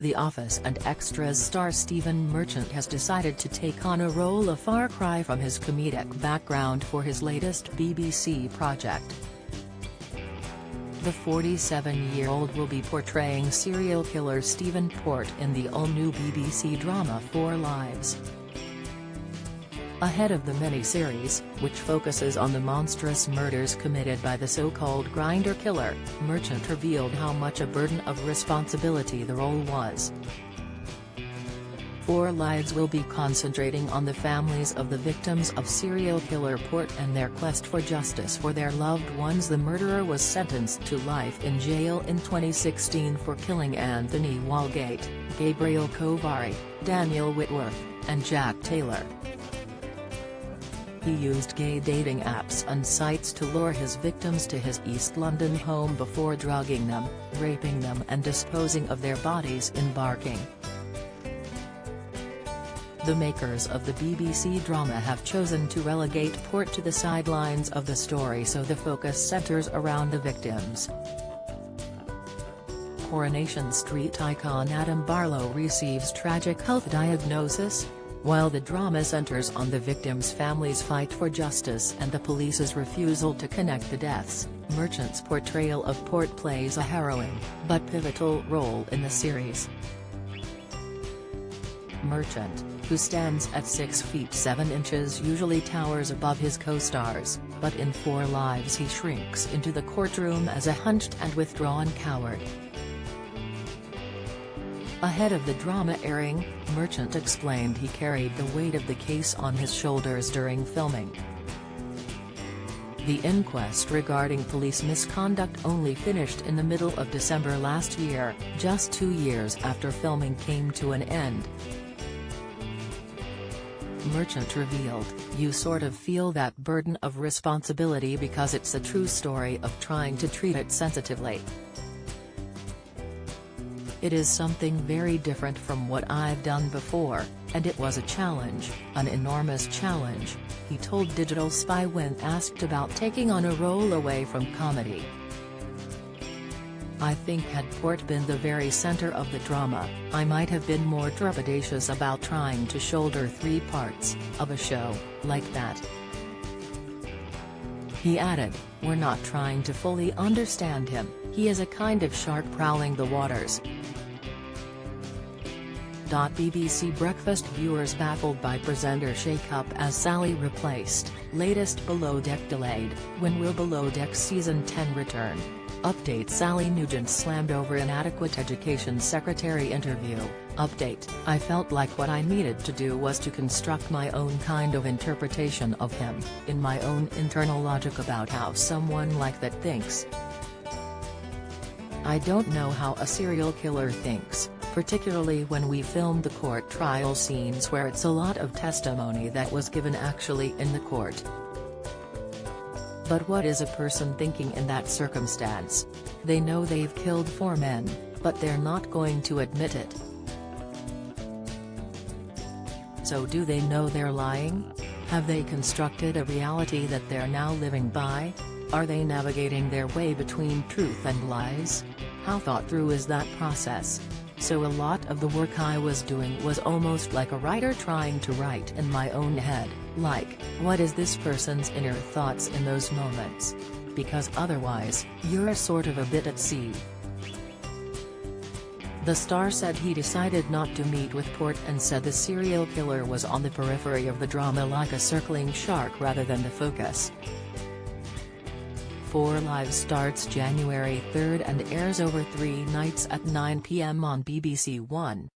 The Office and Extras star Stephen Merchant has decided to take on a role a far cry from his comedic background for his latest BBC project. The 47-year-old will be portraying serial killer Stephen Port in the all-new BBC drama 4 Lives. Ahead of the miniseries, which focuses on the monstrous murders committed by the so-called Grindr killer, Merchant revealed how much a burden of responsibility the role was. 4 Lives will be concentrating on the families of the victims of serial killer Port and their quest for justice for their loved ones. The murderer was sentenced to life in jail in 2016 for killing Anthony Walgate, Gabriel Kovari, Daniel Whitworth, and Jack Taylor. He used gay dating apps and sites to lure his victims to his East London home before drugging them, raping them and disposing of their bodies in Barking. The makers of the BBC drama have chosen to relegate Port to the sidelines of the story so the focus centres around the victims. Coronation Street icon Adam Barlow receives tragic health diagnosis, while the drama centres on the victims' families' fight for justice and the police's refusal to connect the deaths. Merchant's portrayal of Port plays a harrowing, but pivotal role in the series. Merchant, who stands at 6 feet 7 inches, usually towers above his co-stars, but in 4 Lives he shrinks into the courtroom as a hunched and withdrawn coward. Ahead of the drama airing, Merchant explained he carried the weight of the case on his shoulders during filming. The inquest regarding police misconduct only finished in the middle of December last year, just 2 years after filming came to an end. Merchant revealed, "You sort of feel that burden of responsibility because it's a true story of trying to treat it sensitively. It is something very different from what I've done before, and it was a challenge, an enormous challenge," he told Digital Spy when asked about taking on a role away from comedy. "I think had Port been the very centre of the drama, I might have been more trepidatious about trying to shoulder 3 parts of a show like that." He added, "We're not trying to fully understand him, he is a kind of shark prowling the waters." BBC Breakfast viewers baffled by presenter shake-up as Sally replaced, latest Below Deck delayed, when will Below Deck Season 10 return? Update: Sally Nugent slammed over inadequate Education Secretary interview. Update: I felt like what I needed to do was to construct my own kind of interpretation of him, in my own internal logic about how someone like that thinks. I don't know how a serial killer thinks, particularly when we filmed the court trial scenes where it's a lot of testimony that was given actually in the court. But what is a person thinking in that circumstance? They know they've killed 4 men, but they're not going to admit it. So do they know they're lying? Have they constructed a reality that they're now living by? Are they navigating their way between truth and lies? How thought through is that process? So a lot of the work I was doing was almost like a writer trying to write in my own head, like, what is this person's inner thoughts in those moments? Because otherwise, you're sort of a bit at sea. The star said he decided not to meet with Port and said the serial killer was on the periphery of the drama like a circling shark rather than the focus. 4 Lives starts January 3 and airs over 3 nights at 9 p.m. on BBC One.